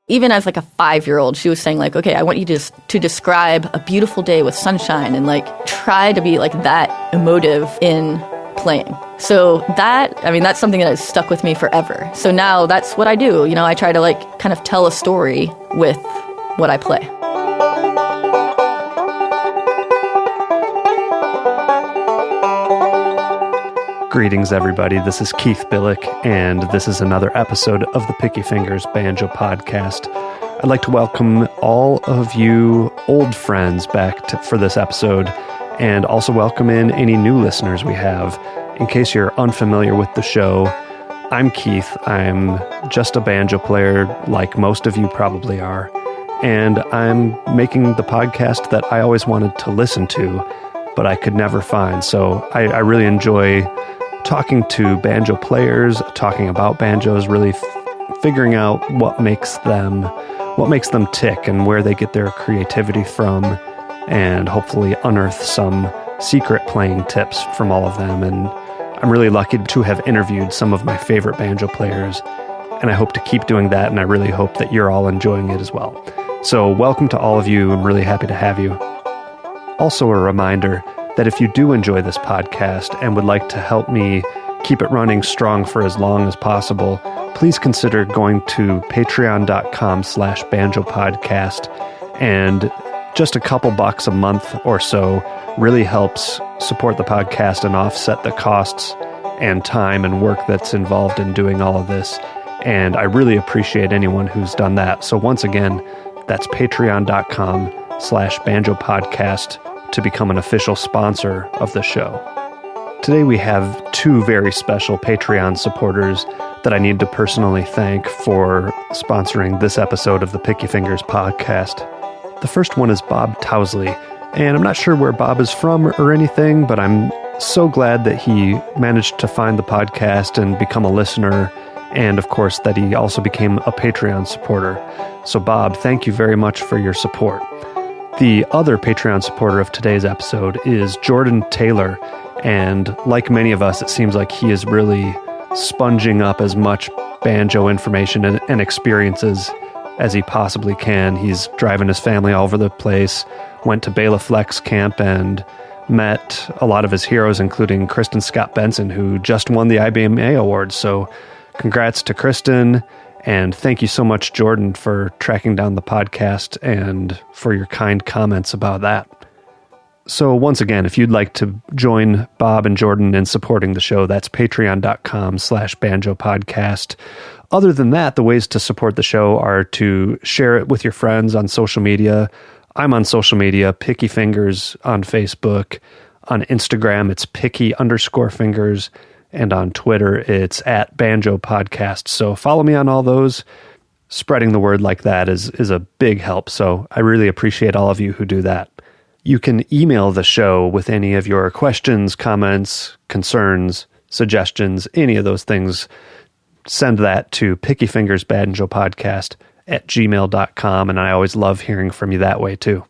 Even as like a 5-year-old, she was saying like, okay, I want you to describe a beautiful day with sunshine and like try to be like that emotive in playing. So that's something that has stuck with me forever. So now that's what I do. I try to like kind of tell a story with what I play. Greetings, everybody. This is Keith Billik, and this is another episode of the Picky Fingers Banjo Podcast. I'd like to welcome all of you old friends back for this episode, and also welcome in any new listeners we have. In case you're unfamiliar with the show, I'm Keith. I'm just a banjo player, like most of you probably are, and I'm making the podcast that I always wanted to listen to, but I could never find. So I really enjoy talking to banjo players, talking about banjos, really figuring out what makes them tick and where they get their creativity from, and hopefully unearth some secret playing tips from all of them. And I'm really lucky to have interviewed some of my favorite banjo players, and I hope to keep doing that, and I really hope that you're all enjoying it as well. So welcome to all of you. I'm really happy to have you. Also a reminder that if you do enjoy this podcast and would like to help me keep it running strong for as long as possible, please consider going to patreon.com/banjopodcast, and just a couple bucks a month or so really helps support the podcast and offset the costs and time and work that's involved in doing all of this. And I really appreciate anyone who's done that. So once again, that's patreon.com/banjopodcast to become an official sponsor of the show. Today we have two very special Patreon supporters that I need to personally thank for sponsoring this episode of the Picky Fingers Podcast. The first one is Bob Towsley, and I'm not sure where Bob is from or anything, but I'm so glad that he managed to find the podcast and become a listener, and of course that he also became a Patreon supporter. So Bob, thank you very much for your support. The other Patreon supporter of today's episode is Jordan Taylor, and like many of us, it seems like he is really sponging up as much banjo information and experiences as he possibly can. He's driving his family all over the place, went to Bela Fleck's camp and met a lot of his heroes, including Kristen Scott Benson, who just won the IBMA award. So congrats to Kristen. And thank you so much, Jordan, for tracking down the podcast and for your kind comments about that. So once again, if you'd like to join Bob and Jordan in supporting the show, that's patreon.com/banjopodcast. Other than that, the ways to support the show are to share it with your friends on social media. I'm on social media, Picky Fingers on Facebook. On Instagram, it's picky_fingers. And on Twitter, it's @banjopodcast. So follow me on all those. Spreading the word like that is a big help. So I really appreciate all of you who do that. You can email the show with any of your questions, comments, concerns, suggestions, any of those things. Send that to pickyfingersbanjopodcast@gmail.com. And I always love hearing from you that way too.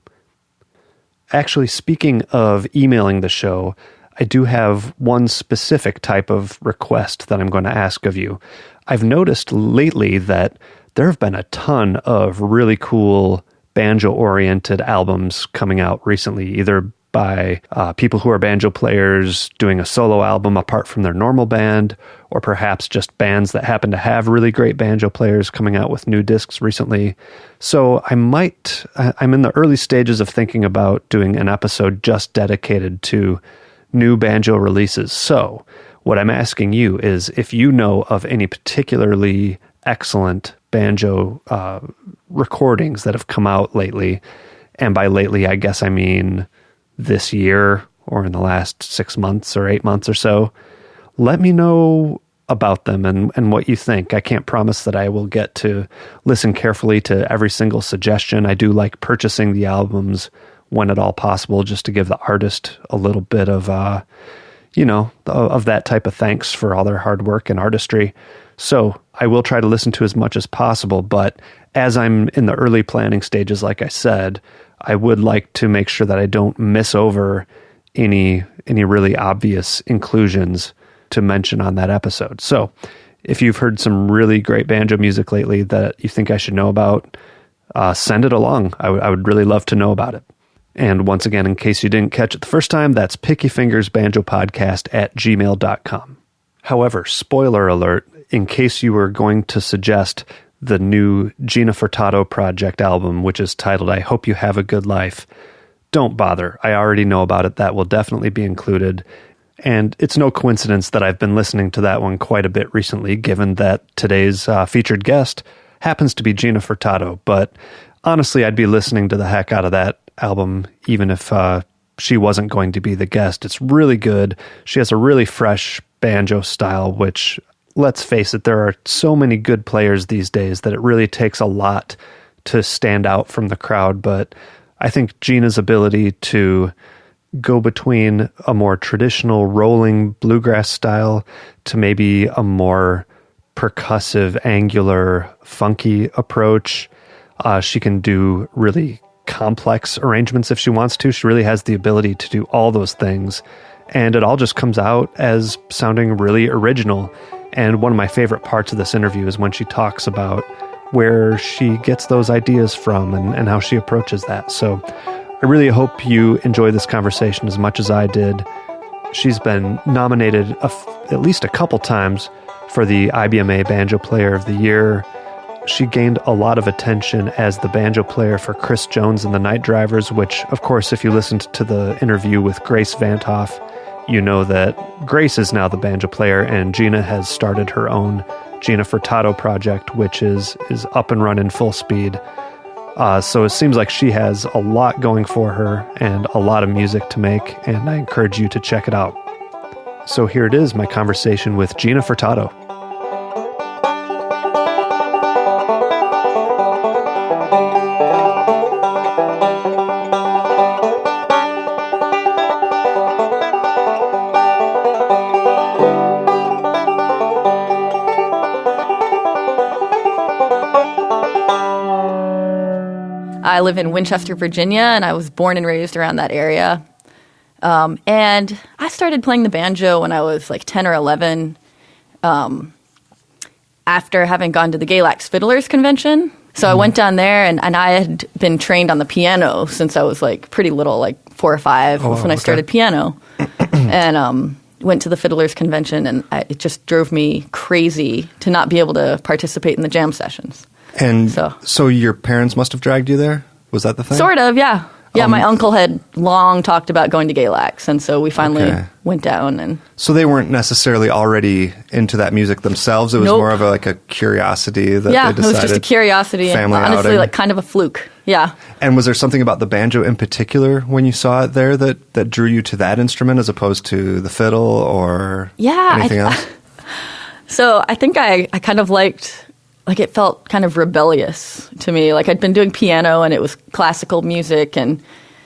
Actually, speaking of emailing the show, I do have one specific type of request that I'm going to ask of you. I've noticed lately that there have been a ton of really cool banjo-oriented albums coming out recently, either by people who are banjo players doing a solo album apart from their normal band, or perhaps just bands that happen to have really great banjo players coming out with new discs recently. So I'm in the early stages of thinking about doing an episode just dedicated to new banjo releases. So what I'm asking you is if you know of any particularly excellent banjo recordings that have come out lately, and by lately I guess I mean this year or in the last 6 months or 8 months or so, let me know about them and what you think. I can't promise that I will get to listen carefully to every single suggestion. I do like purchasing the albums when at all possible, just to give the artist a little bit of, of that type of thanks for all their hard work and artistry. So I will try to listen to as much as possible, but as I'm in the early planning stages, like I said, I would like to make sure that I don't miss over any really obvious inclusions to mention on that episode. So If you've heard some really great banjo music lately that you think I should know about, send it along. I would really love to know about it. And once again, in case you didn't catch it the first time, that's pickyfingersbanjopodcast@gmail.com. However, spoiler alert, in case you were going to suggest the new Gina Furtado Project album, which is titled I Hope You Have a Good Life, don't bother. I already know about it. That will definitely be included. And it's no coincidence that I've been listening to that one quite a bit recently, given that today's featured guest happens to be Gina Furtado. But honestly, I'd be listening to the heck out of that album, even if she wasn't going to be the guest. It's really good. She has a really fresh banjo style, which, let's face it, there are so many good players these days that it really takes a lot to stand out from the crowd. But I think Gina's ability to go between a more traditional rolling bluegrass style to maybe a more percussive, angular, funky approach. She can do really complex arrangements if she wants to. She really has the ability to do all those things. And it all just comes out as sounding really original. And one of my favorite parts of this interview is when she talks about where she gets those ideas from and how she approaches that. So I really hope you enjoy this conversation as much as I did. She's been nominated at least a couple times for the IBMA Banjo Player of the Year. She gained a lot of attention as the banjo player for Chris Jones and the Night Drivers, which, of course, if you listened to the interview with Grace Vantoff, you know that Grace is now the banjo player, and Gina has started her own Gina Furtado Project, which is up and running full speed. So it seems like she has a lot going for her and a lot of music to make, and I encourage you to check it out. So here it is, my conversation with Gina Furtado. I live in Winchester, Virginia, and I was born and raised around that area. And I started playing the banjo when I was like 10 or 11 after having gone to the Galax Fiddlers Convention. So I went down there, and I had been trained on the piano since I was like pretty little, like 4 or 5 was when I started piano. And went to the Fiddlers Convention, and it just drove me crazy to not be able to participate in the jam sessions. And so your parents must have dragged you there? Was that the thing? Sort of, yeah. Yeah, my uncle had long talked about going to Galax, and so we finally went down. And so they weren't necessarily already into that music themselves? It was more of a curiosity that they decided? Yeah, it was just a curiosity, and honestly, outing. like kind of a fluke. Yeah. And was there something about the banjo in particular when you saw it there that drew you to that instrument as opposed to the fiddle or anything else? So I think I kind of liked... Like, it felt kind of rebellious to me. Like, I'd been doing piano, and it was classical music, and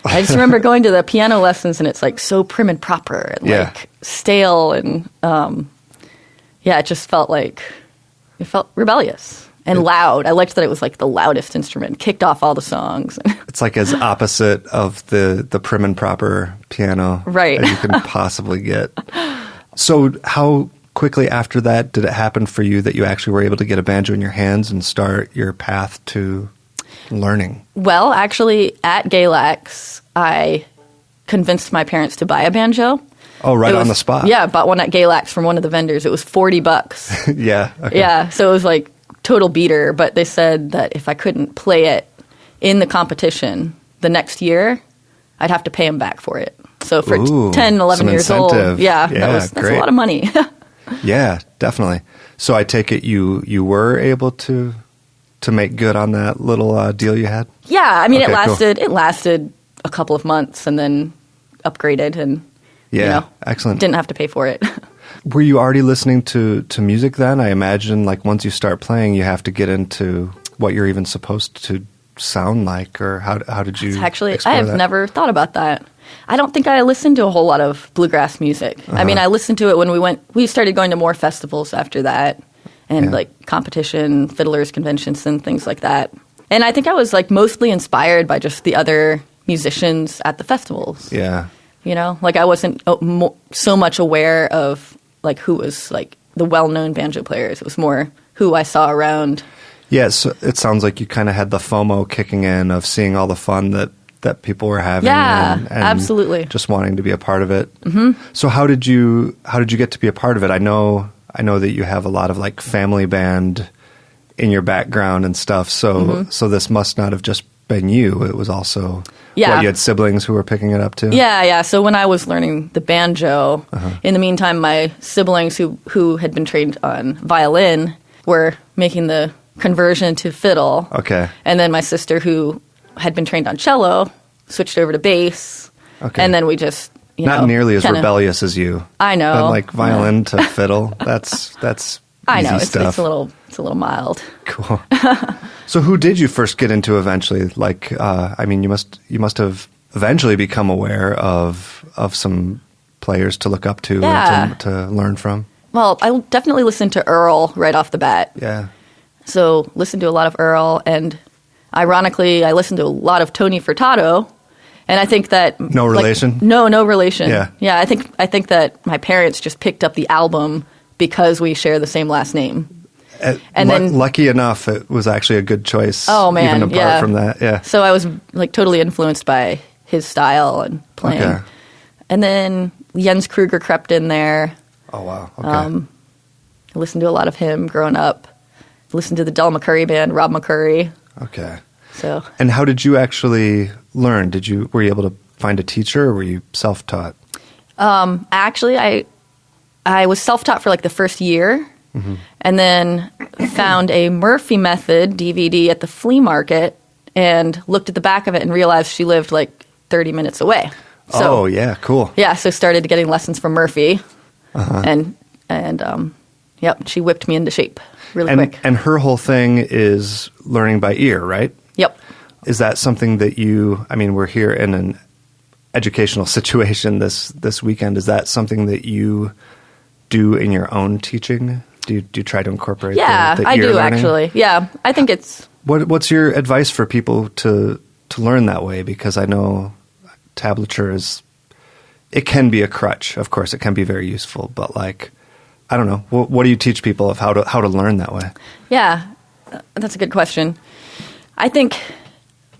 I just remember going to the piano lessons, and it's, like, so prim and proper and, like, stale, and, it just felt like, it felt rebellious and loud. I liked that it was, like, the loudest instrument, kicked off all the songs. It's, like, as opposite of the prim and proper piano as you can possibly get. So how quickly after that did it happen for you that you actually were able to get a banjo in your hands and start your path to learning? Well, actually, at Galax, I convinced my parents to buy a banjo. Oh, right on the spot. Yeah, I bought one at Galax from one of the vendors. It was $40. Yeah. Okay. Yeah, so it was like total beater, but they said that if I couldn't play it in the competition the next year, I'd have to pay them back for it. So for 10, 11 years old, that's a lot of money. Yeah, definitely. So I take it you were able to make good on that little deal you had? Yeah, I mean, it lasted a couple of months and then upgraded and, excellent. Didn't have to pay for it. Were you already listening to music then? I imagine, like, once you start playing, you have to get into what you're even supposed to sound like, or how did you Actually, I have never thought about that. I don't think I listened to a whole lot of bluegrass music. I mean, I listened to it when we started going to more festivals after that, and like competition, fiddlers conventions and things like that. And I think I was like mostly inspired by just the other musicians at the festivals. Yeah. Like I wasn't so much aware of like who was like the well-known banjo players. It was more who I saw around. Yeah, so it sounds like you kind of had the FOMO kicking in of seeing all the fun that people were having. Yeah, and absolutely. Just wanting to be a part of it. Mm-hmm. So how did you get to be a part of it? I know that you have a lot of like family band in your background and stuff. So so this must not have just been you. It was also you had siblings who were picking it up too. Yeah. So when I was learning the banjo, in the meantime, my siblings who had been trained on violin were making the conversion to fiddle. Okay. And then my sister, who had been trained on cello, switched over to bass. Okay. And then we just, not nearly as rebellious as you. I know. But like violin to fiddle, that's I know. easy stuff. It's a little mild. Cool. So who did you first get into eventually? Like, I mean, you must have eventually become aware of some players to look up to and to learn from. Well, I definitely listened to Earl right off the bat. Yeah. So listened to a lot of Earl, and ironically, I listened to a lot of Tony Furtado. And I think that no relation. No relation. Yeah. I think that my parents just picked up the album because we share the same last name. And then, lucky enough, it was actually a good choice. Oh man, even apart from that, yeah. So I was like totally influenced by his style and playing. Okay. And then Jens Kruger crept in there. Oh wow. Okay. I listened to a lot of him growing up. Listened to the Del McCurry band, Rob McCurry. Okay. So. And how did you actually learn? Were you able to find a teacher, or were you self-taught? Actually, I was self-taught for like the first year. Mm-hmm. And then found a Murphy Method DVD at the flea market and looked at the back of it and realized she lived like 30 minutes away. So, oh, yeah, cool. Yeah, so started getting lessons from Murphy. And she whipped me into shape really quick. And her whole thing is learning by ear, right? Yep. Is that something that we're here in an educational situation this weekend. Is that something that you do in your own teaching? Do you try to incorporate the I ear do learning? Actually. Yeah, I think it's... What's your advice for people to learn that way? Because I know tablature it can be a crutch. Of course, it can be very useful, but like, I don't know. What do you teach people of how to learn that way? Yeah, that's a good question. I think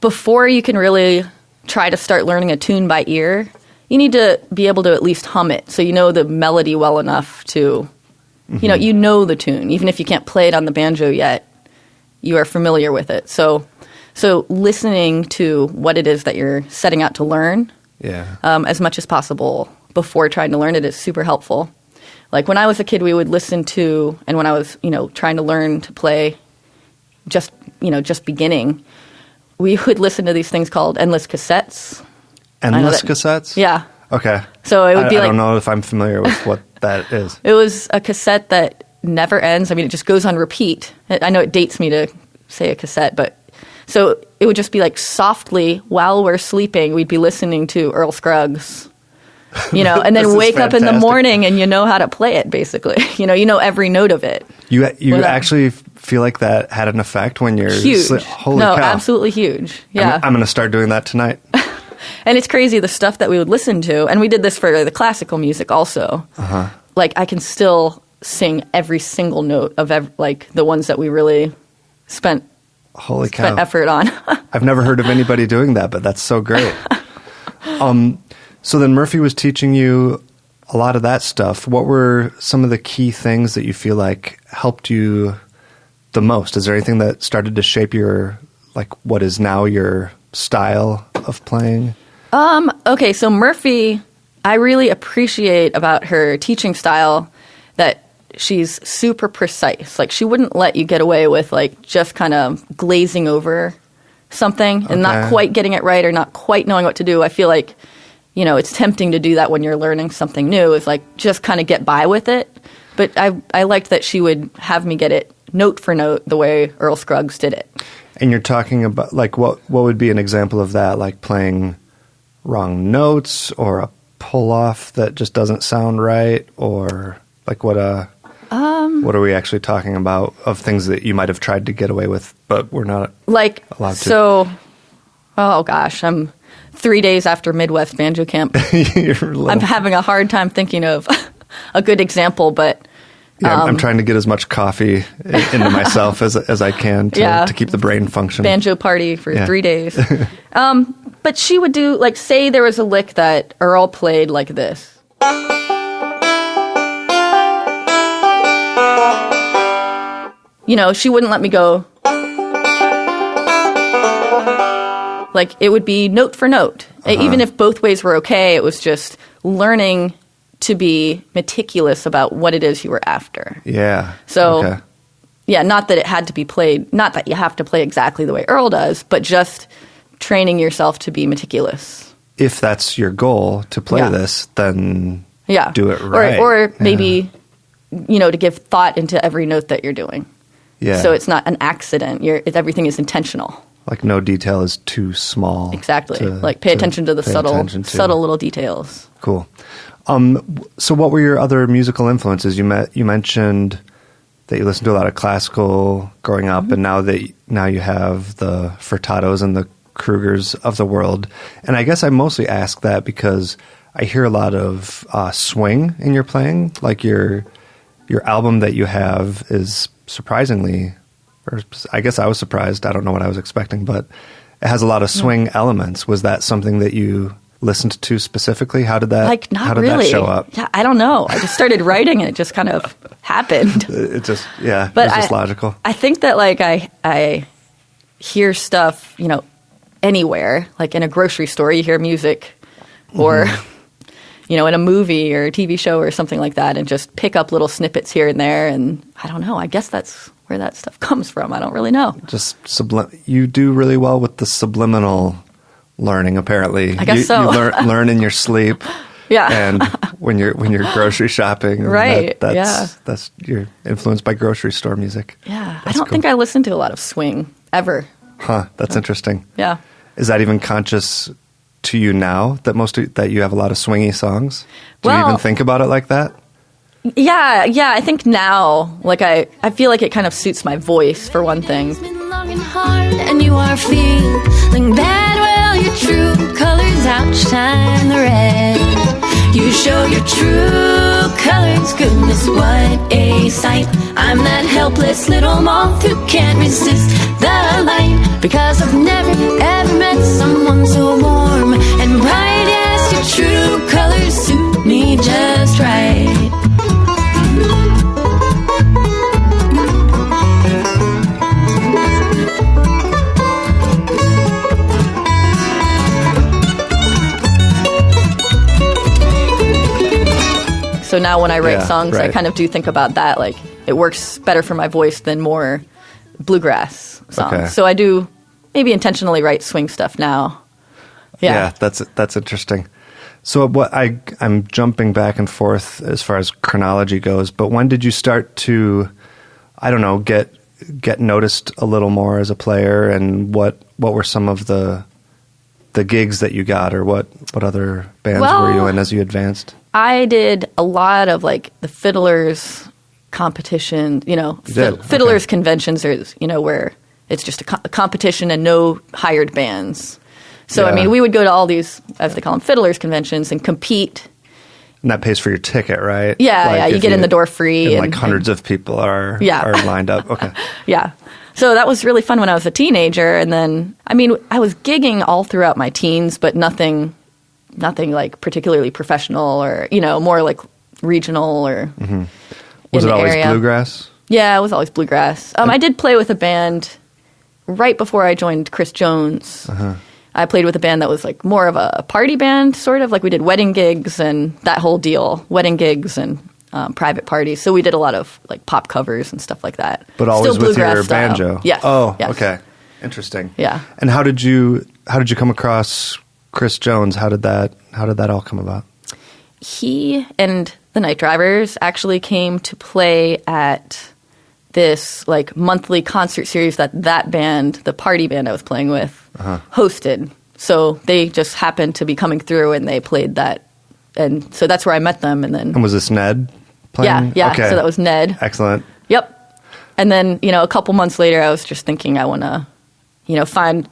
before you can really try to start learning a tune by ear, you need to be able to at least hum it, so you know the melody well enough to... Mm-hmm. You know the tune. Even if you can't play it on the banjo yet, you are familiar with it. So listening to what it is that you're setting out to learn as much as possible before trying to learn it is super helpful. Like when I was a kid, we would listen to, and when I was, trying to learn to play just beginning, we would listen to these things called endless cassettes. Endless cassettes? Yeah. Okay. So it would be I don't know if I'm familiar with what that is. It was a cassette that never ends. I mean, it just goes on repeat. I know it dates me to say a cassette, but so it would just be like softly while we're sleeping, we'd be listening to Earl Scruggs, and then wake up in the morning and you know how to play it basically. You know every note of it. You actually feel like that had an effect when you're huge. Holy cow. Absolutely huge. Yeah. I'm going to start doing that tonight. And it's crazy, the stuff that we would listen to. And we did this for the classical music also. Uh-huh. Like, I can still sing every single note of, the ones that we really spent effort on. I've never heard of anybody doing that, but that's so great. So then Murphy was teaching you a lot of that stuff. What were some of the key things that you feel like helped you the most? Is there anything that started to shape your, what is now your style of playing? Okay, so Murphy, I really appreciate about her teaching style that she's super precise. Like, she wouldn't let you get away with, just kind of glazing over something and not quite getting it right or not quite knowing what to do. I feel like, it's tempting to do that when you're learning something new, is just kind of get by with it. But I liked that she would have me get it note for note the way Earl Scruggs did it. And you're talking about, what would be an example of that? Like playing wrong notes or a pull-off that just doesn't sound right? Or, what are we actually talking about of things that you might have tried to get away with, but we're not allowed to? So, oh gosh, I'm 3 days after Midwest Banjo Camp. I'm having a hard time thinking of a good example, but Yeah, I'm trying to get as much coffee into myself as I can to keep the brain functioning. Banjo party for 3 days. But she would do, like, say there was a lick that Earl played like this. You know, she wouldn't let me go. Like, it would be note for note. Even if both ways were okay, it was just learning to be meticulous about what it is you were after. Yeah. So, not that it had to be played, not that you have to play exactly the way Earl does, but just training yourself to be meticulous. If that's your goal to play this, then do it right. Or maybe, you know, to give thought into every note that you're doing. Yeah. So it's not an accident. Everything is intentional. Like no detail is too small. Exactly. Like pay attention to the subtle little details. Cool. So what were your other musical influences? You mentioned that you listened to a lot of classical growing up, and now you have the Furtados and the Krugers of the world. And I guess I mostly ask that because I hear a lot of swing in your playing. Like your album that you have is surprisingly, or I guess I was surprised. I don't know what I was expecting, but it has a lot of swing elements. Was that something that you listened to specifically? How did that that show up? Yeah, I don't know. I just started writing and it just kind of happened. It just it was just logical. I think that like I hear stuff, you know, anywhere. Like in a grocery store, you hear music, or you know, in a movie or a TV show or something like that, and just pick up little snippets here and there. And I don't know. I guess that's where that stuff comes from. I don't really know. Just you do really well with the subliminal learning, apparently. I guess so. You learn in your sleep. Yeah. And when you're grocery shopping. Right. That's you're influenced by grocery store music. Yeah. I don't think I listen to a lot of swing ever. Huh. That's interesting. Yeah. Is that even conscious to you now that you have a lot of swingy songs? Do you even think about it like that? Yeah. I think now, like I feel like it kind of suits my voice for one thing. It's been long and hard, and you are feeling bad. Well, your true colors outshine the red. You show your true colors. Goodness, what a sight! I'm that helpless little moth who can't resist the light, because I've never ever met someone so warm and bright. Yes, your true colors suit me just right. So now when I write songs, I kind of do think about that. Like, it works better for my voice than more bluegrass songs. Okay. So I do maybe intentionally write swing stuff now. Yeah, that's interesting. So I'm jumping back and forth as far as chronology goes, but when did you start to, I don't know, get noticed a little more as a player, and what were some of the gigs that you got, or what other bands were you in as you advanced? I did a lot of like the fiddlers competition, you know, fiddlers conventions, or, you know, where it's just a competition and no hired bands. So, I mean, we would go to all these, as they call them, fiddlers conventions and compete. And that pays for your ticket, right? Yeah, you get in the door free. And like hundreds of people are lined up. Okay. Yeah. So that was really fun when I was a teenager. And then, I mean, I was gigging all throughout my teens, but nothing like particularly professional, or, you know, more like regional or Was it always bluegrass? Yeah, it was always bluegrass. I did play with a band right before I joined Chris Jones. I played with a band that was like more of a party band, sort of. Like we did wedding gigs and that whole deal, wedding gigs and private parties. So we did a lot of like pop covers and stuff like that. But always with your banjo? Yes. Oh, yes. Okay. Interesting. Yeah. And how did you come across Chris Jones? How did that all come about? He and the Night Drivers actually came to play at this like monthly concert series that band, the party band I was playing with, hosted. So they just happened to be coming through and they played that. And so that's where I met them. And was this Ned playing? Yeah. Okay. So that was Ned. Excellent. Yep. And then, you know, a couple months later, I was just thinking I want to, you know, I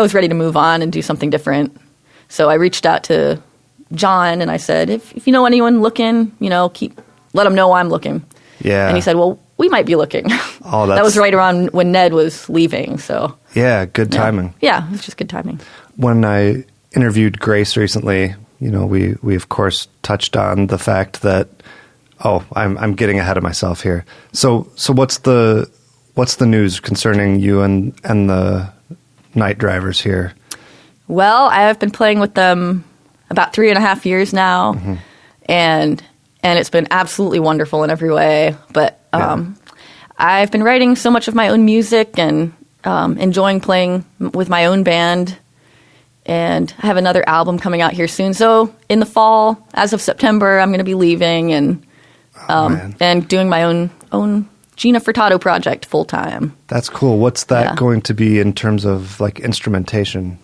was ready to move on and do something different. So I reached out to John and I said, if you know anyone looking, you know, let them know I'm looking. Yeah. And he said, well, we might be looking. Oh, that was right around when Ned was leaving. So yeah, good timing. Yeah, it was just good timing. When I interviewed Grace recently, we of course touched on the fact that, I'm getting ahead of myself here. So what's the news concerning you and the Night Drivers here? Well, I have been playing with them about 3.5 years now, and it's been absolutely wonderful in every way. But I've been writing so much of my own music and enjoying playing with my own band. And I have another album coming out here soon. So in the fall, as of September, I'm going to be leaving and doing my own Gina Furtado Project full time. That's cool. What's that going to be in terms of like instrumentation?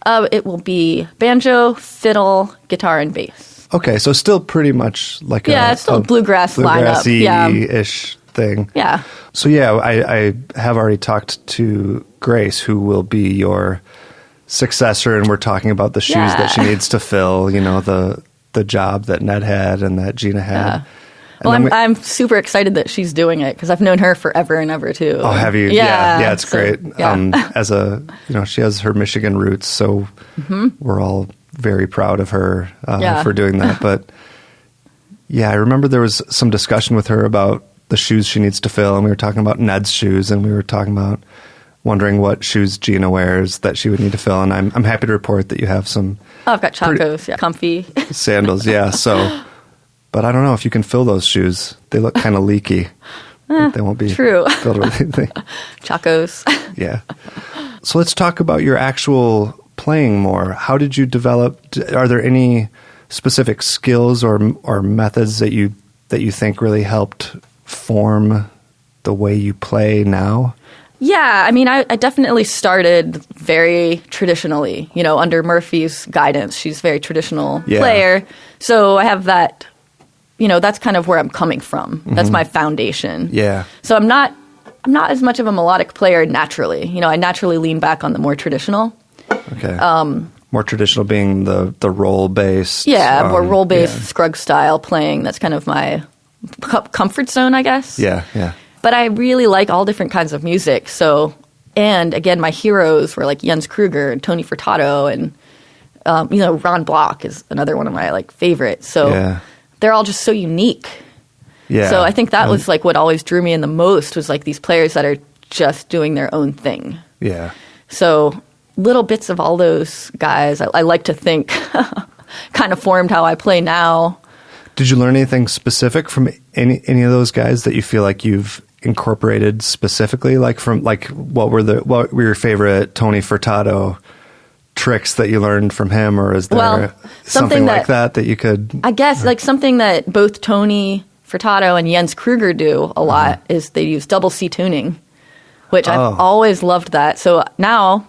It will be banjo, fiddle, guitar, and bass. Okay, so still pretty much like it's still a bluegrass lineup. Bluegrassy-ish thing. Yeah. So I have already talked to Grace, who will be your successor, and we're talking about the shoes that she needs to fill, the job that Ned had and that Gina had. Yeah. Well, I'm super excited that she's doing it because I've known her forever and ever too. Oh, have you? Yeah, it's great. Yeah. She has her Michigan roots, so we're all very proud of her for doing that. But I remember there was some discussion with her about the shoes she needs to fill, and we were talking about Ned's shoes, and we were talking about wondering what shoes Gina wears that she would need to fill. And I'm happy to report that you have some. Oh, I've got Chacos, comfy sandals. Yeah, so. But I don't know if you can fill those shoes. They look kind of leaky. They won't be filled with anything. Chacos. Yeah. So let's talk about your actual playing more. How did you develop? Are there any specific skills or methods that you think really helped form the way you play now? Yeah, I mean, I definitely started very traditionally, under Murphy's guidance. She's a very traditional player. So I have that. That's kind of where I'm coming from. That's my foundation. Yeah. So I'm not as much of a melodic player naturally. I naturally lean back on the more traditional. Okay. More traditional being the roll-based. Yeah, more roll-based Scruggs style playing. That's kind of my comfort zone, I guess. Yeah, yeah. But I really like all different kinds of music. So, and again, my heroes were like Jens Kruger and Tony Furtado, and Ron Block is another one of my favorites. So. They're all just so unique. Yeah. So I think that was what always drew me in the most was these players that are just doing their own thing. Yeah. So little bits of all those guys, I like to think, kind of formed how I play now. Did you learn anything specific from any of those guys that you feel like you've incorporated specifically? What were your favorite Tony Furtado tricks that you learned from him, or is there something like that you could... I guess something that both Tony Furtado and Jens Kruger do a lot is they use double C tuning, which I've always loved that. So now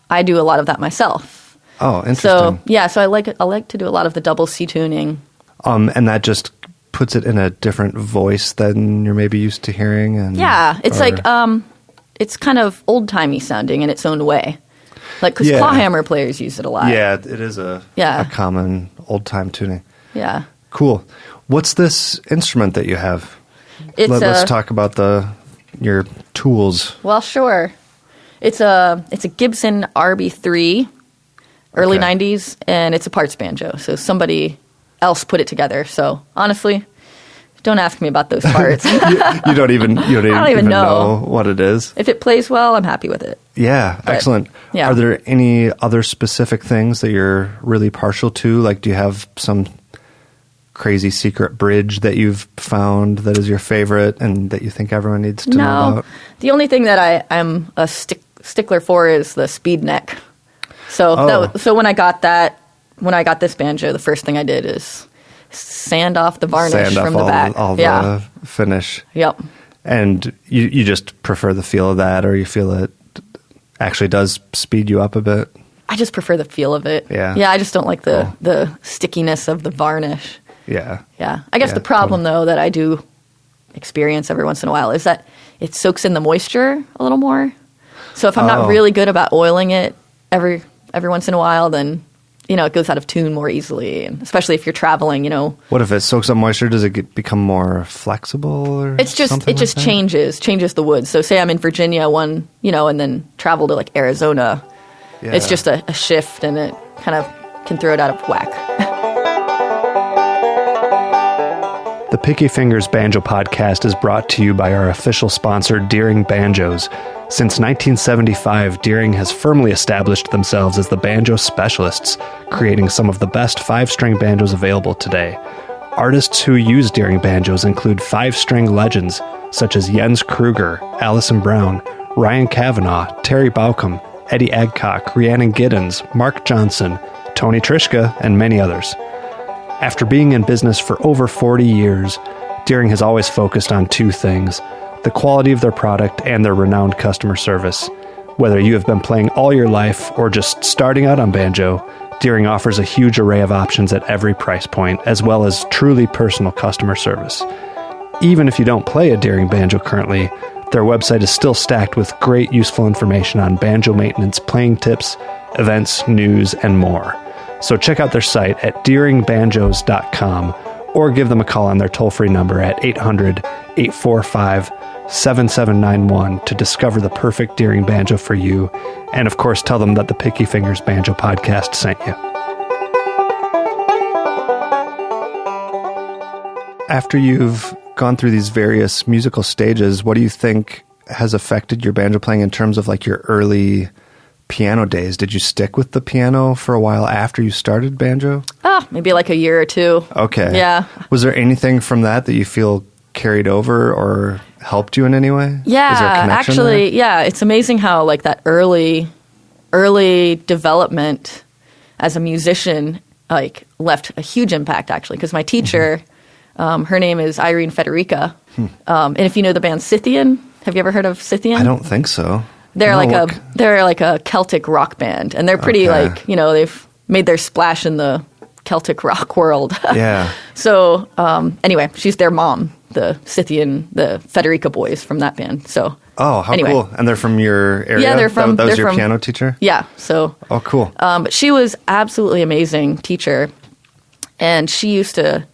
I do a lot of that myself. Oh, interesting. So I like to do a lot of the double C tuning. And that just puts it in a different voice than you're maybe used to hearing? It's kind of old-timey sounding in its own way. Because clawhammer players use it a lot. Yeah, it is a common old-time tuning. Yeah. Cool. What's this instrument that you have? Let's talk about your tools. Well, sure. It's a Gibson RB3, early 90s, and it's a parts banjo. So somebody else put it together. So honestly, don't ask me about those parts. you don't even know what it is. If it plays well, I'm happy with it. Yeah, excellent. Yeah. Are there any other specific things that you're really partial to? Do you have some crazy secret bridge that you've found that is your favorite and that you think everyone needs to know about? The only thing that I'm a stickler for is the speed neck. So when I got this banjo, the first thing I did is sand off the varnish from the back. All the finish. Yep. And you just prefer the feel of that, or you feel it actually does speed you up a bit? I just prefer the feel of it. Yeah. Yeah, I just don't like the stickiness of the varnish. Yeah. Yeah. I guess the problem, though, that I do experience every once in a while is that it soaks in the moisture a little more. So if I'm not really good about oiling it every once in a while, then it goes out of tune more easily, and especially if you're traveling, What if it soaks up moisture? Does it become more flexible or it just changes the wood. So say I'm in Virginia and then travel to like Arizona. Yeah. It's just a shift, and it kind of can throw it out of whack. The Picky Fingers Banjo Podcast is brought to you by our official sponsor, Deering Banjos. Since 1975, Deering has firmly established themselves as the banjo specialists, creating some of the best 5-string banjos available today. Artists who use Deering banjos include 5-string legends such as Jens Kruger, Alison Brown, Ryan Kavanaugh, Terry Baucom, Eddie Adcock, Rhiannon Giddens, Mark Johnson, Tony Trischka, and many others. After being in business for over 40 years, Deering has always focused on 2 things: the quality of their product and their renowned customer service. Whether you have been playing all your life or just starting out on banjo, Deering offers a huge array of options at every price point, as well as truly personal customer service. Even if you don't play a Deering banjo currently, their website is still stacked with great useful information on banjo maintenance, playing tips, events, news, and more. So check out their site at deeringbanjos.com or give them a call on their toll-free number at 800-845-7791 to discover the perfect Deering banjo for you. And of course, tell them that the Picky Fingers Banjo Podcast sent you. After you've gone through these various musical stages, what do you think has affected your banjo playing in terms of like your early piano days? Did you stick with the piano for a while after you started banjo? Maybe like a year or 2. Okay. Yeah. Was there anything from that you feel carried over or helped you in any way? Yeah, Is there a connection actually, there? yeah. It's amazing how like that early development as a musician like left a huge impact actually, because my teacher, her name is Irene Federica, and if you know the band Scythian, have you ever heard of Scythian? I don't think so. They're like a Celtic rock band, and they're pretty they've made their splash in the Celtic rock world. Yeah. So anyway, she's their mom, the Scythian, the Federica boys from that band. So how cool! And they're from your area. Yeah, they're from. That was your piano teacher. Yeah. So. Oh, cool. But she was absolutely amazing teacher, and she used to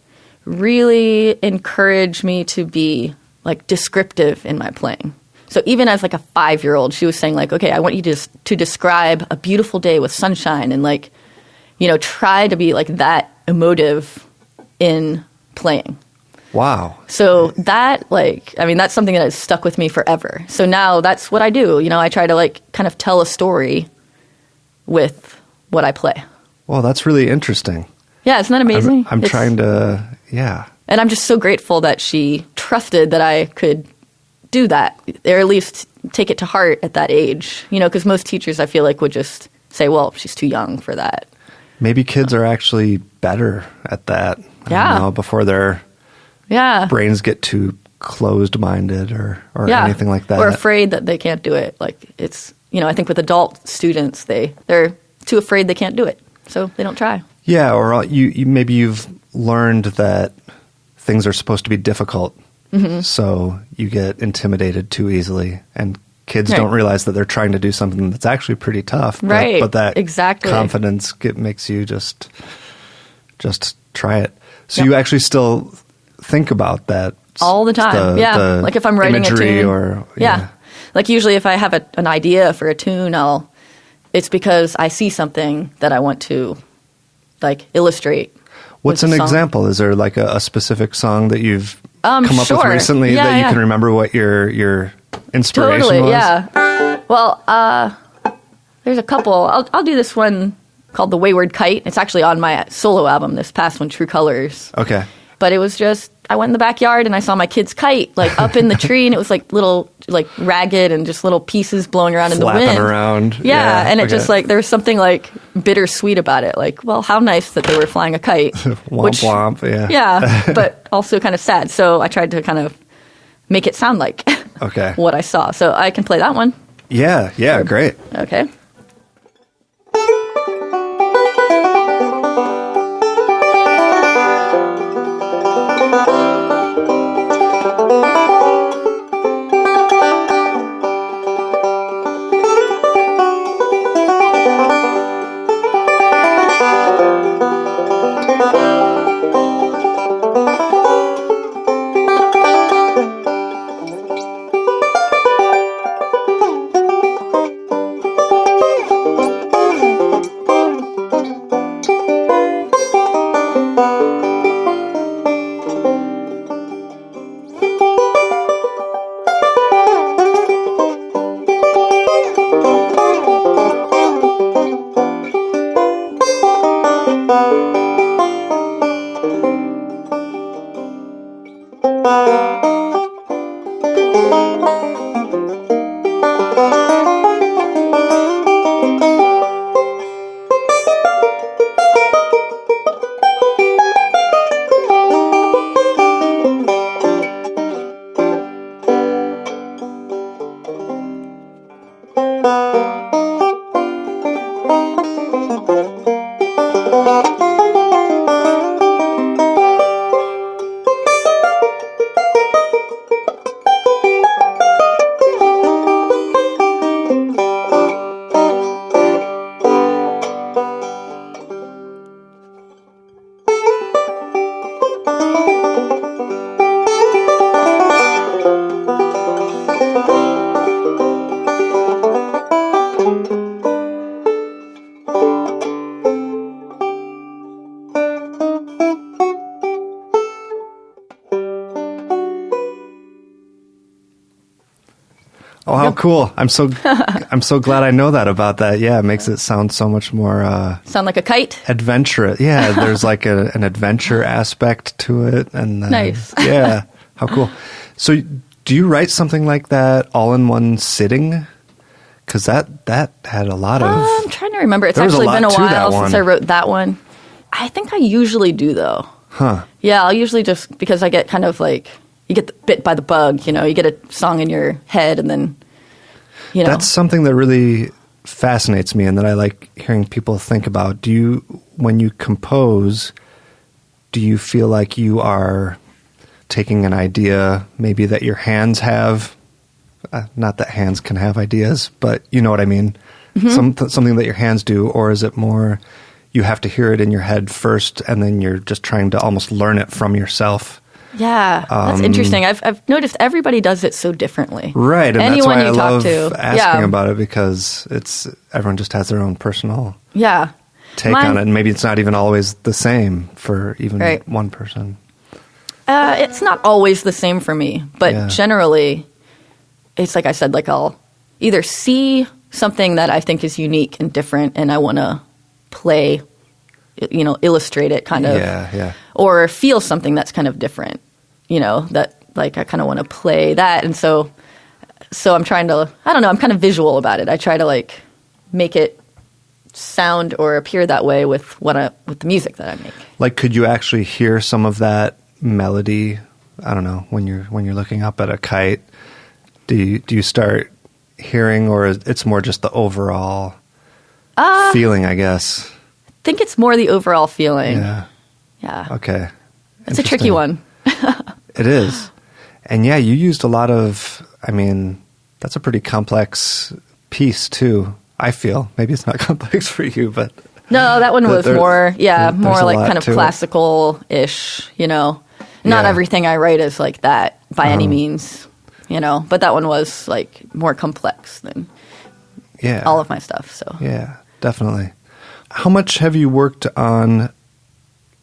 really encourage me to be like descriptive in my playing. So even as like a 5-year-old, she was saying like, okay, I want you to describe a beautiful day with sunshine and like, try to be like that emotive in playing. Wow. So that that's something that has stuck with me forever. So now that's what I do. I try to like kind of tell a story with what I play. Well, that's really interesting. Yeah, isn't that amazing? I'm trying to, yeah. And I'm just so grateful that she trusted that I could do that, or at least take it to heart at that age. Because most teachers, I feel like, would just say, well, she's too young for that. Maybe kids are actually better at that. Yeah. Before their brains get too closed-minded or anything like that. Or afraid that they can't do it. Like it's, I think with adult students, they're too afraid they can't do it, so they don't try. Yeah, or maybe you've learned that things are supposed to be difficult. Mm-hmm. So you get intimidated too easily, and kids don't realize that they're trying to do something that's actually pretty tough. Right. But that exactly. confidence makes you just try it. So you actually still think about that all the time. The like if I'm writing a tune. Like usually if I have an idea for a tune, it's because I see something that I want to like illustrate. What's an example? Is there like a specific song that you've come up with recently that you can remember what your inspiration was? Totally, yeah. Well, there's a couple. I'll do this one called The Wayward Kite. It's actually on my solo album, this past one, True Colors. Okay. But it was just, I went in the backyard and I saw my kid's kite, like up in the tree, and it was like little, like ragged and just little pieces blowing around in the wind. Flapping around. Yeah, and it just like, there was something like bittersweet about it. Like, well, how nice that they were flying a kite. Womp, yeah. Yeah, but also kind of sad. So I tried to kind of make it sound like what I saw. So I can play that one. Yeah, great. Okay. cool. I'm so glad I know that about that. Yeah, it makes it sound so much more... sound like a kite? Adventurous. Yeah, there's like an adventure aspect to it. And nice. Yeah, how cool. So do you write something like that all in one sitting? Because that had a lot of... I'm trying to remember. It's actually been a while since I wrote that one. I think I usually do, though. Huh. Yeah, I'll usually just... Because I get kind of like... You get bit by the bug, you know. You get a song in your head and then, you know. That's something that really fascinates me and that I like hearing people think about. When you compose, do you feel like you are taking an idea maybe that your hands have... not that hands can have ideas, but you know what I mean. Mm-hmm. Something that your hands do, or is it more you have to hear it in your head first, and then you're just trying to almost learn it from yourself? Yeah, that's interesting. I've noticed everybody does it so differently. Right, and anyone that's why I love to, asking about it, because everyone just has their own personal take on it, and maybe it's not even always the same for even one person. It's not always the same for me, but generally... It's like I said, like I'll either see something that I think is unique and different and I want to play, you know, illustrate it kind of. Or feel something that's kind of different, you know, that like I kind of want to play that. And so I'm trying to, I don't know, I'm kind of visual about it. I try to like make it sound or appear that way with with the music that I make. Like, could you actually hear some of that melody? I don't know, when you're looking up at a kite. Do you start hearing, or it's more just the overall feeling, I guess? I think it's more the overall feeling. Yeah. Okay. It's a tricky one. It is. And yeah, you used a lot of, I mean, that's a pretty complex piece too, I feel. Maybe it's not complex for you, but... No, that one was more like kind of classical-ish, you know. Not everything I write is like that by any means. You know, but that one was like more complex than all of my stuff. So yeah, definitely. How much have you worked on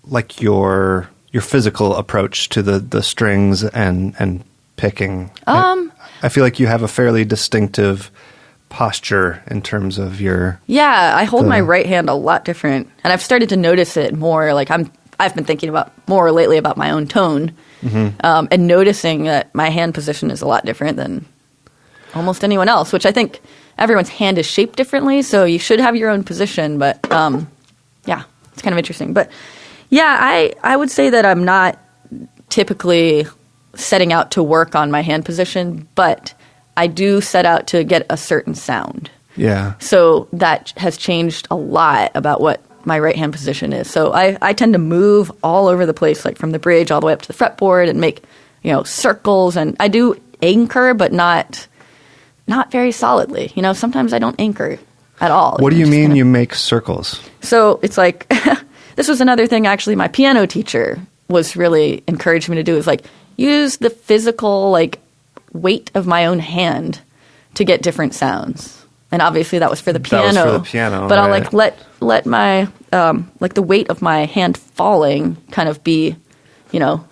like your physical approach to the strings and picking? I feel like you have a fairly distinctive posture in terms of your... Yeah, I hold my right hand a lot different, and I've started to notice it more. Like I've been thinking about more lately about my own tone. Mm-hmm. And noticing that my hand position is a lot different than almost anyone else, which I think everyone's hand is shaped differently, so you should have your own position, but it's kind of interesting. But yeah, I would say that I'm not typically setting out to work on my hand position, but I do set out to get a certain sound. Yeah. So that has changed a lot about what my right hand position is. So I tend to move all over the place, like from the bridge all the way up to the fretboard, and make, you know, circles. And I do anchor, but not very solidly. You know, sometimes I don't anchor at all. What do you mean you make circles? So it's like, this was another thing actually my piano teacher was really encouraging me to do, is like use the physical like weight of my own hand to get different sounds. And obviously that was for the piano. That was for the piano, but I'll like let my like the weight of my hand falling kind of be, you know.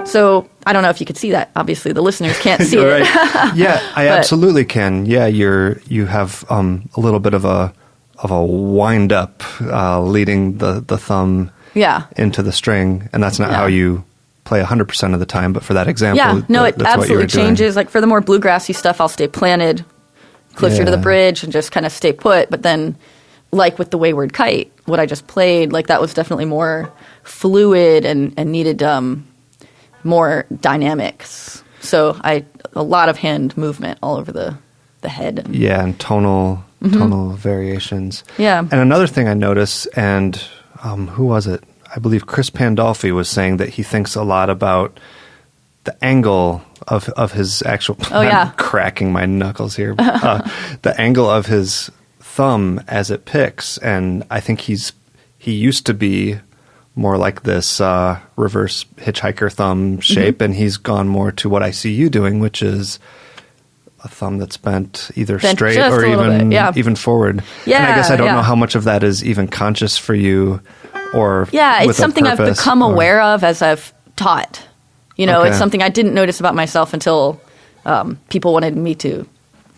So I don't know if you could see that. Obviously the listeners can't see it. Yeah, I absolutely can. Yeah, you have a little bit of a wind up leading the thumb into the string, and that's not how you play 100% of the time, but for that example, it absolutely changes. Like for the more bluegrassy stuff, I'll stay planted closer to the bridge and just kind of stay put. But then, like with the Wayward Kite, what I just played, like that was definitely more fluid and needed more dynamics. So a lot of hand movement all over the head. Yeah, and tonal variations. Yeah. And another thing I noticed, and who was it? I believe Chris Pandolfi was saying that he thinks a lot about the angle of his actual... I'm cracking my knuckles here. The angle of his thumb as it picks. And I think he used to be more like this reverse hitchhiker thumb shape, and he's gone more to what I see you doing, which is a thumb that's bent either straight or even forward. Yeah, and I guess I don't know how much of that is even conscious for you. Or it's something I've become aware of as I've taught. It's something I didn't notice about myself until people wanted me to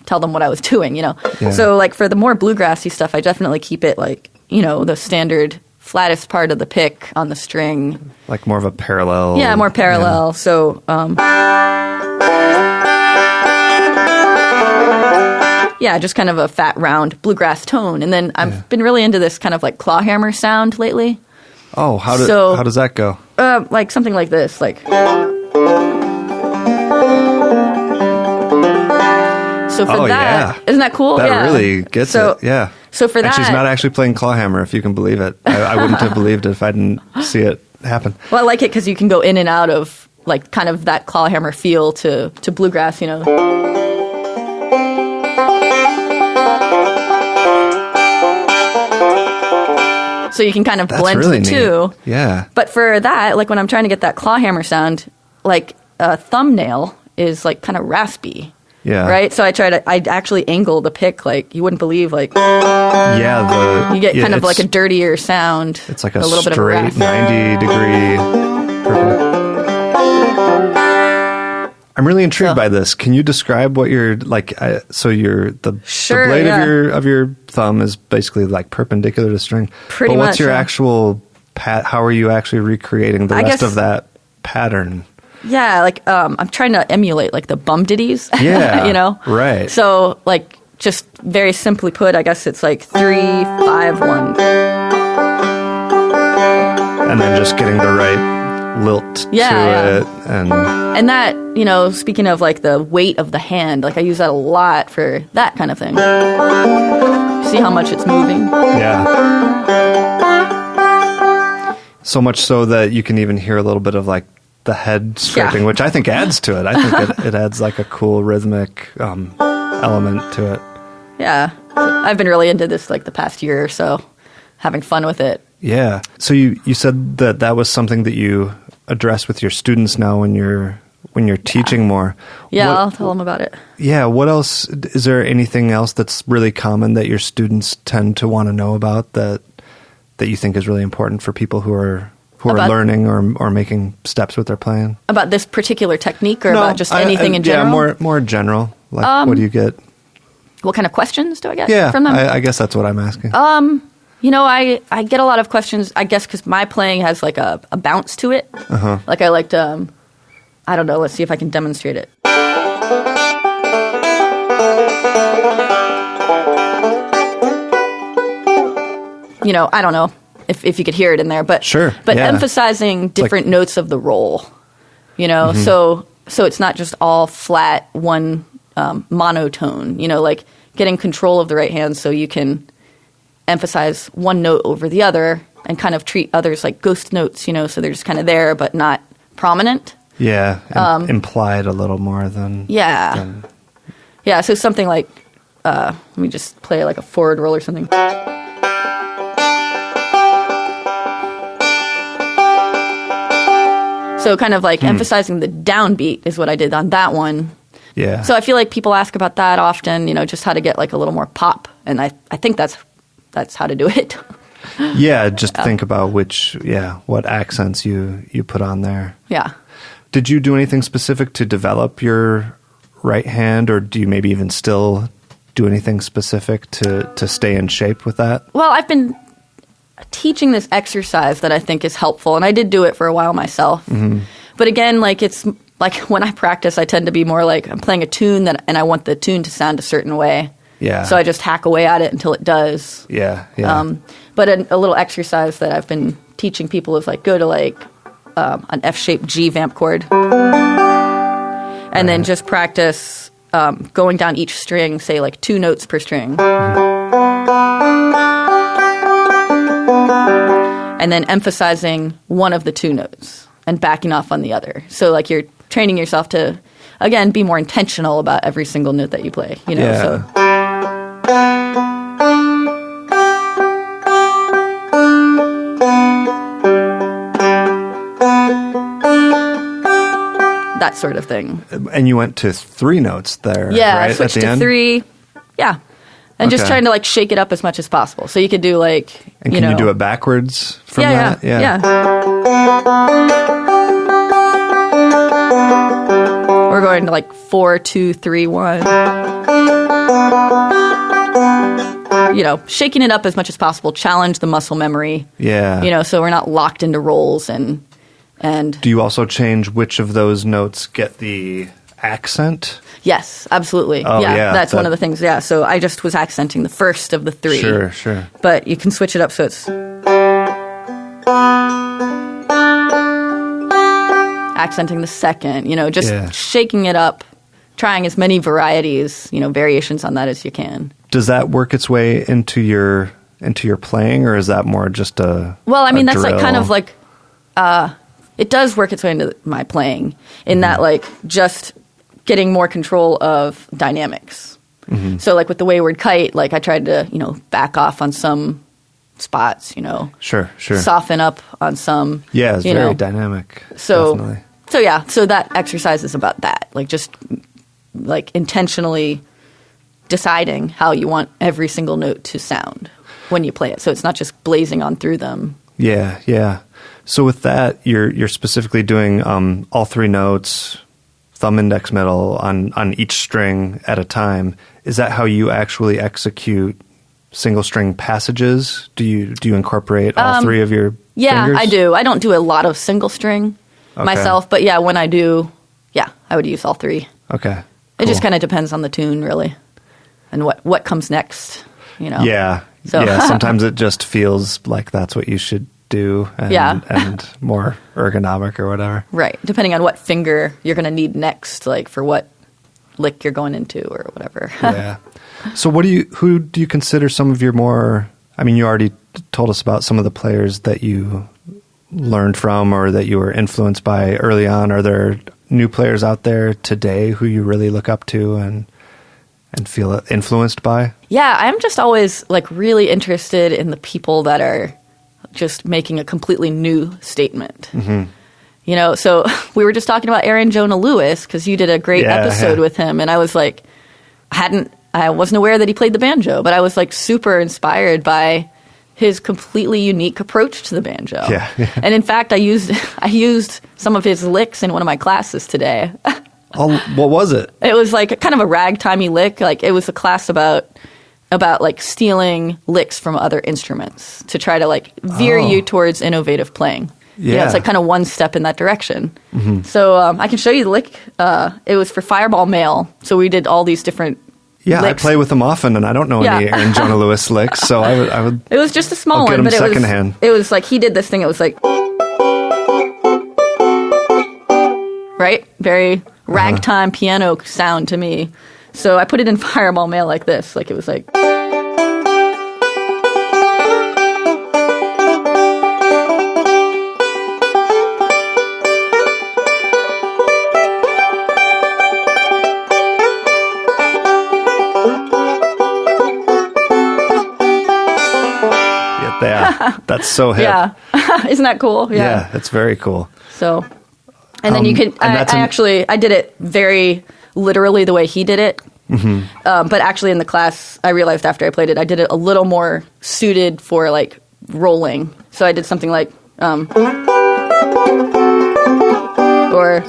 tell them what I was doing, Yeah. So, like, for the more bluegrassy stuff, I definitely keep it, like, the standard flattest part of the pick on the string. Like more of a parallel. Yeah, more parallel. Yeah. So, just kind of a fat, round bluegrass tone. And then I've been really into this kind of like claw hammer sound lately. Oh, how does that go? Like something like this, like. So for isn't that cool? That really gets it. Yeah. So for that, and she's not actually playing clawhammer, if you can believe it. I wouldn't have believed it if I didn't see it happen. Well, I like it because you can go in and out of like kind of that clawhammer feel to bluegrass, So you can kind of blend the two. Yeah. But for that, like when I'm trying to get that clawhammer sound, like a thumbnail is like kind of raspy. Yeah. Right? So I actually angle the pick like you wouldn't believe, like you get kind of like a dirtier sound. It's like a little straight bit of a rasp. 90-degree I'm really intrigued by this. Can you describe what you're like? The blade of your thumb is basically like perpendicular to string. Pretty much. But what's your yeah. actual how are you actually recreating the rest of that pattern? Yeah, like I'm trying to emulate like the bum ditties. Yeah, right. So like just very simply put, I guess it's like 3-5-1, and then just getting the right lilt to it, and that speaking of like the weight of the hand, like I use that a lot for that kind of thing. See how much it's moving? Yeah. So much so that you can even hear a little bit of like the head scraping, which I think adds to it. I think it adds like a cool rhythmic element to it. Yeah. I've been really into this like the past year or so, having fun with it. Yeah. So you said that was something that you address with your students now when you're teaching more. Yeah, I'll tell them about it. Yeah. What else? Is there anything else that's really common that your students tend to want to know about that you think is really important for people who are learning or making steps with their playing? About this particular technique or about just anything in general? Yeah, more general. Like, what do you get? What kind of questions do I get from them? I guess that's what I'm asking. I get a lot of questions, I guess, because my playing has like a bounce to it. Uh-huh. Like I like to, I don't know, let's see if I can demonstrate it. I don't know if you could hear it in there, but sure, but emphasizing different notes of the roll, mm-hmm. so it's not just all flat one monotone, like getting control of the right hand so you can emphasize one note over the other and kind of treat others like ghost notes, so they're just kind of there but not prominent. Yeah, implied a little more than... Yeah, so something like, let me just play like a forward roll or something. So kind of like emphasizing the downbeat is what I did on that one. Yeah. So I feel like people ask about that often, just how to get like a little more pop. And I think that's how to do it. Yeah, just think about what accents you put on there. Yeah. Did you do anything specific to develop your right hand, or do you maybe even still do anything specific to stay in shape with that? Well, I've been teaching this exercise that I think is helpful, and I did do it for a while myself. Mm-hmm. But again, like it's like when I practice, I tend to be more like I'm playing a tune and I want the tune to sound a certain way. Yeah. So I just hack away at it until it does. Yeah. But a little exercise that I've been teaching people is like go to like an F-shaped G vamp chord, and then just practice going down each string, say like 2 notes per string. And then emphasizing one of the 2 notes and backing off on the other. So like you're training yourself to, again, be more intentional about every single note that you play. So. That sort of thing. And you went to 3 notes there, yeah, right? I switched to 3. Yeah. And just trying to like shake it up as much as possible. So you could do like, and can you do it backwards from that? Yeah. we're going to like 4, 2, 3, 1. You know, shaking it up as much as possible, challenge the muscle memory. Yeah. You know, so we're not locked into rolls and Do you also change which of those notes get the accent? Yes, absolutely. Oh, yeah. That's one of the things. Yeah, so I just was accenting the first of the 3. Sure. But you can switch it up so it's accenting the second, you know, just shaking it up, trying as many varieties, you know, variations on that as you can. Does that work its way into your playing, or is that more just a Well, I mean, that's drill? like kind of like it does work its way into my playing in that like just getting more control of dynamics. Mm-hmm. So like with the Wayward Kite, like I tried to, you know, back off on some spots, you know. Sure. Soften up on some. Yeah, it's very dynamic. So, definitely. So that exercise is about that. Like just like intentionally deciding how you want every single note to sound when you play it. So it's not just blazing on through them. Yeah. So with that, you're specifically doing all 3 notes, thumb, index, middle on each string at a time. Is that how you actually execute single string passages? Do you incorporate all 3 of your fingers? I do. I don't do a lot of single string myself, but yeah, when I do, I would use all 3. Okay. Cool. It just kind of depends on the tune, really, and what comes next, you know. Yeah. So. Yeah, sometimes it just feels like that's what you should do and more ergonomic or whatever. Right, depending on what finger you're going to need next, like for what lick you're going into or whatever. Yeah. So who do you consider some of your more, I mean, you already told us about some of the players that you learned from or that you were influenced by early on. Are there new players out there today who you really look up to and feel influenced by? Yeah, I'm just always like really interested in the people that are just making a completely new statement. Mm-hmm. You know, so we were just talking about Aaron Jonah Lewis because you did a great episode with him, and I was like, I wasn't aware that he played the banjo, but I was like super inspired by his completely unique approach to the banjo. Yeah. And in fact, I used some of his licks in one of my classes today. Oh, what was it? It was like kind of a ragtimey lick. Like it was a class about like stealing licks from other instruments to try to like veer you towards innovative playing. Yeah. You know, it's like kind of one step in that direction. Mm-hmm. So I can show you the lick. It was for Fireball Male. So we did all these different licks. I play with him often, and I don't know any Aaron Jonah Lewis licks, so I would. It was just a small one, but it was like he did this thing. It was like right, very ragtime piano sound to me. So I put it in Fireball Male like this, like it was like. Yeah, that's so hip. Yeah, isn't that cool? Yeah, it's very cool. So, and then you could. I did it very literally the way he did it. Mm-hmm. But actually, in the class, I realized after I played it, I did it a little more suited for like rolling. So I did something like, or.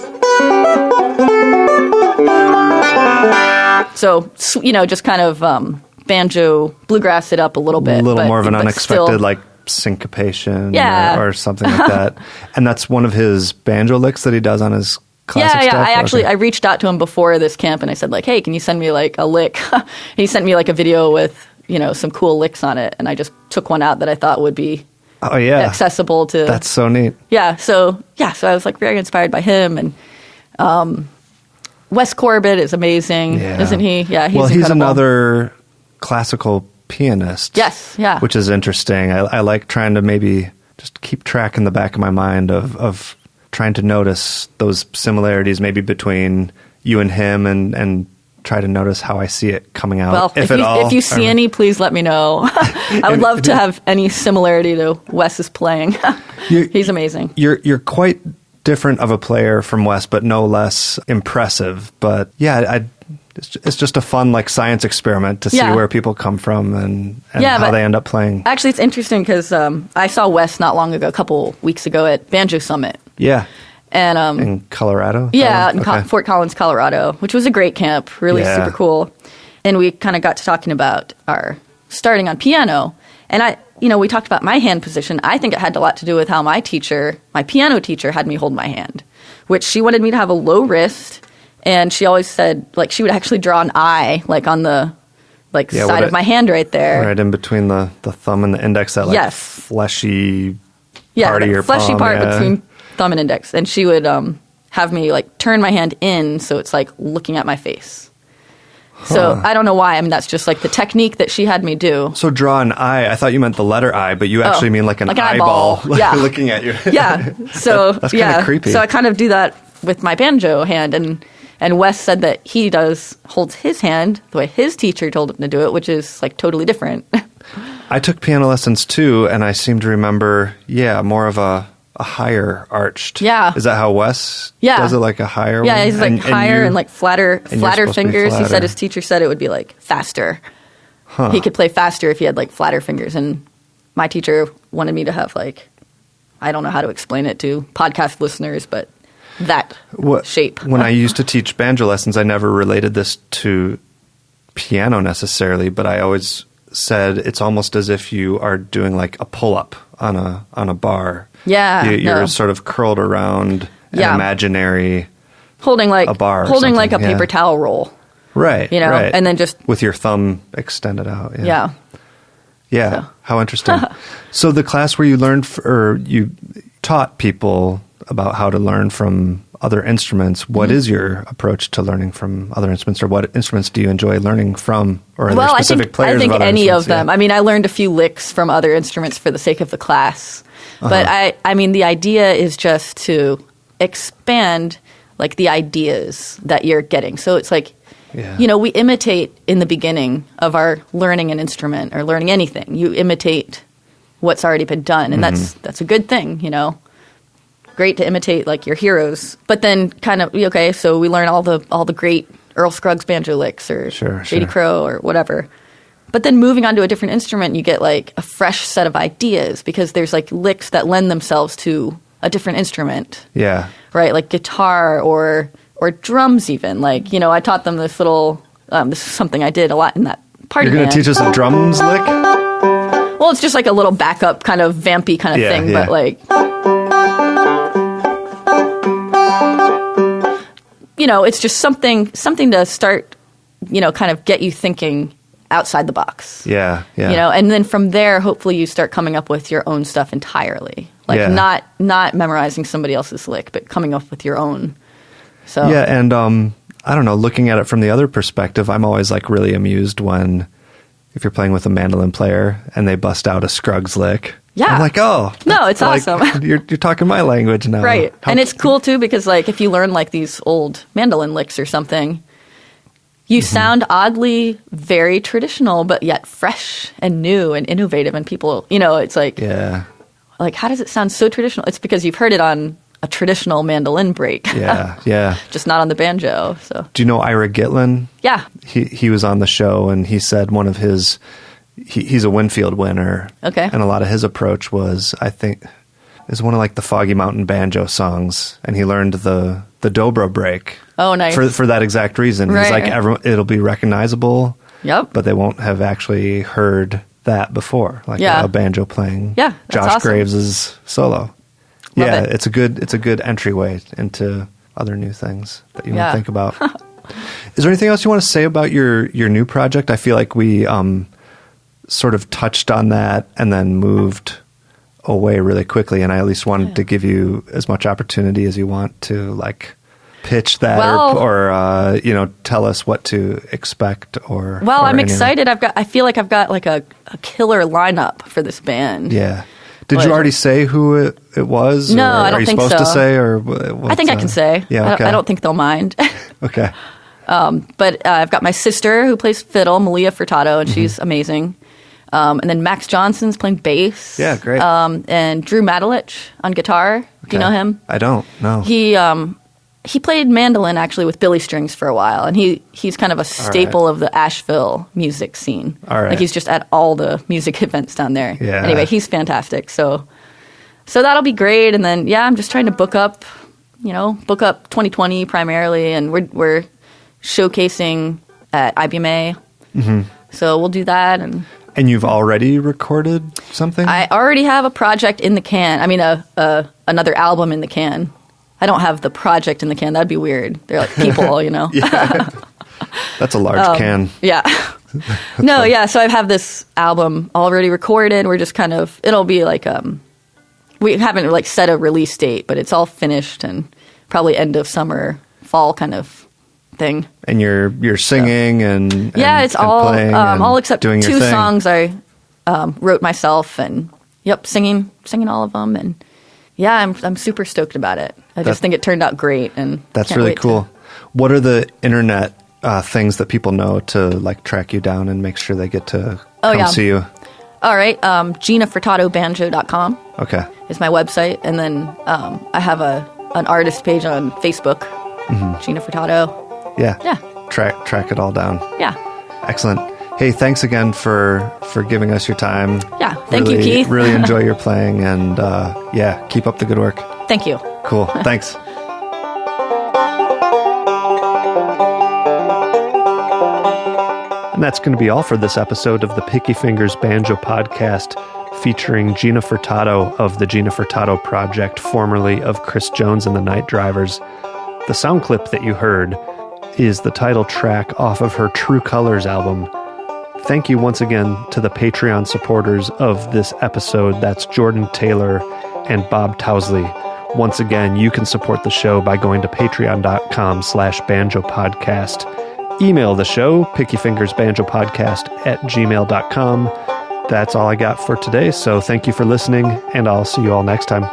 So you know, just kind of. Banjo bluegrass it up a little bit. A little more of an unexpected like syncopation or something like that. And that's one of his banjo licks that he does on his classic stuff? I reached out to him before this camp and I said like, hey, can you send me like a lick? He sent me like a video with, you know, some cool licks on it. And I just took one out that I thought would be accessible to. That's so neat. Yeah. So I was like very inspired by him. And Wes Corbett is amazing, isn't he? Yeah. He's he's another classical pianist. Yes, yeah. Which is interesting. I like trying to maybe just keep track in the back of my mind of trying to notice those similarities maybe between you and him and try to notice how I see it coming out, well, if you see any, please let me know. I would love to have any similarity to Wes's playing. He's amazing. You're quite different of a player from Wes, but no less impressive. But yeah, it's just a fun like science experiment to see where people come from and how they end up playing. Actually, it's interesting because I saw Wes not long ago, a couple weeks ago at Banjo Summit. Yeah. And in Colorado? Yeah, in Fort Collins, Colorado, which was a great camp, really super cool. And we kind of got to talking about our starting on piano. And we talked about my hand position. I think it had a lot to do with how my piano teacher, had me hold my hand, which she wanted me to have a low wrist. And she always said, like, she would actually draw an eye, like, on the side of my hand right there. Right in between the thumb and the index, that fleshy part of your palm. Fleshy part between thumb and index. And she would have me, like, turn my hand in so it's, like, looking at my face. Huh. So I don't know why. I mean, that's just, like, the technique that she had me do. So draw an eye. I thought you meant the letter I, but you actually mean like an eyeball looking at you. Yeah. So that's kind of creepy. So I kind of do that with my banjo hand. And Wes said that he holds his hand the way his teacher told him to do it, which is, like, totally different. I took piano lessons, too, and I seem to remember, more of a higher arched. Yeah. Is that how Wes does it, like a higher one? Yeah, he's like higher and like flatter fingers. He said his teacher said it would be like faster. Huh. He could play faster if he had like flatter fingers. And my teacher wanted me to have like, I don't know how to explain it to podcast listeners, but that shape. When I used to teach banjo lessons, I never related this to piano necessarily, but I always said it's almost as if you are doing like a pull-up on a bar. Yeah, you're sort of curled around an imaginary holding like a bar, holding like a paper towel roll, right? Right. And then just with your thumb extended out. Yeah. So. How interesting. So the class where you learned or you taught people about how to learn from other instruments. What is your approach to learning from other instruments, or what instruments do you enjoy learning from, or are there specific players? I think of any of them. I mean, I learned a few licks from other instruments for the sake of the class. But I mean, the idea is just to expand like the ideas that you're getting. So it's like, we imitate in the beginning of our learning an instrument or learning anything. You imitate what's already been done, and that's a good thing, Great to imitate like your heroes. But then kind of so we learn all the great Earl Scruggs banjo licks or J.D. Crowe or whatever. But then moving on to a different instrument, you get like a fresh set of ideas because there's like licks that lend themselves to a different instrument. Yeah. Right, like guitar or drums even. Like, I taught them this little, this is something I did a lot in that party band. You're going to teach us a drums lick? Well, it's just like a little backup kind of vampy kind of thing, but like, it's just something to start, kind of get you thinking outside the box. Yeah. And then from there, hopefully you start coming up with your own stuff entirely. Like not memorizing somebody else's lick, but coming up with your own. So and I don't know, looking at it from the other perspective, I'm always like really amused if you're playing with a mandolin player and they bust out a Scruggs lick. Yeah. I'm like, no, it's awesome. You're talking my language now. Right. And it's cool too because like if you learn like these old mandolin licks or something, you sound oddly very traditional, but yet fresh and new and innovative. And people, it's like, like, how does it sound so traditional? It's because you've heard it on a traditional mandolin break. Yeah. Just not on the banjo. So, do you know Ira Gitlin? Yeah. He was on the show and he said one of his, he's a Winfield winner. Okay. And a lot of his approach was, I think, is one of like the Foggy Mountain banjo songs. And he learned the dobro break. Oh, nice. For that exact reason. Right, he's like, it'll be recognizable. Yep. But they won't have actually heard that before. Like a banjo playing Josh awesome. Graves' solo. Love it. It's a good entryway into other new things that you want to think about. Is there anything else you want to say about your new project? I feel like we sort of touched on that and then moved away really quickly, and I at least wanted to give you as much opportunity as you want to like pitch that or tell us what to expect or I'm excited. I feel like I've got like a killer lineup for this band. Yeah. Did you already say who it was? No, I don't think so. Are you supposed to say? Or I think I can say. Yeah, okay. I don't think they'll mind. Okay. But I've got my sister who plays fiddle, Gina Furtado, and she's amazing. And then Max Johnson's playing bass. Yeah, great. And Drew Matalich on guitar. Okay. Do you know him? I don't, no. He played mandolin actually with Billy Strings for a while, and he's kind of a staple of the Asheville music scene. All right. Like he's just at all the music events down there. Yeah. Anyway, he's fantastic. So that'll be great. And then I'm just trying to book up Book Up 2020 primarily, and we're showcasing at IBMA. Mm-hmm. So we'll do that. And you've already recorded something? I already have a project in the can. I mean, another album in the can. I don't have the project in the can. That'd be weird. They're like people, Yeah. That's a large can. Yeah. No, yeah. So I have this album already recorded. We're just kind of, it'll be like, we haven't like set a release date, but it's all finished and probably end of summer, fall kind of thing. And you're singing and it's all except doing two songs I wrote myself, and singing all of them, and I'm super stoked about it. I just think it turned out great, and that's really cool. What are the internet things that people know to like track you down and make sure they get to come see you? All right, GinaFurtadoBanjo.com. Okay, is my website, and then I have an artist page on Facebook, Gina Furtado. Yeah. Track it all down. Yeah. Excellent. Hey, thanks again for giving us your time. Yeah. Thank you, Keith. Really enjoy your playing, and keep up the good work. Thank you. Cool. Thanks. And that's going to be all for this episode of the Picky Fingers Banjo Podcast, featuring Gina Furtado of the Gina Furtado Project, formerly of Chris Jones and the Night Drivers. The sound clip that you heard is the title track off of her True Colors album. Thank you once again to the Patreon supporters of this episode. That's Jordan Taylor and Bob Towsley. Once again, you can support the show by going to patreon.com/banjopodcast. Email the show, pickyfingersbanjopodcast@gmail.com. That's all I got for today, so thank you for listening, and I'll see you all next time.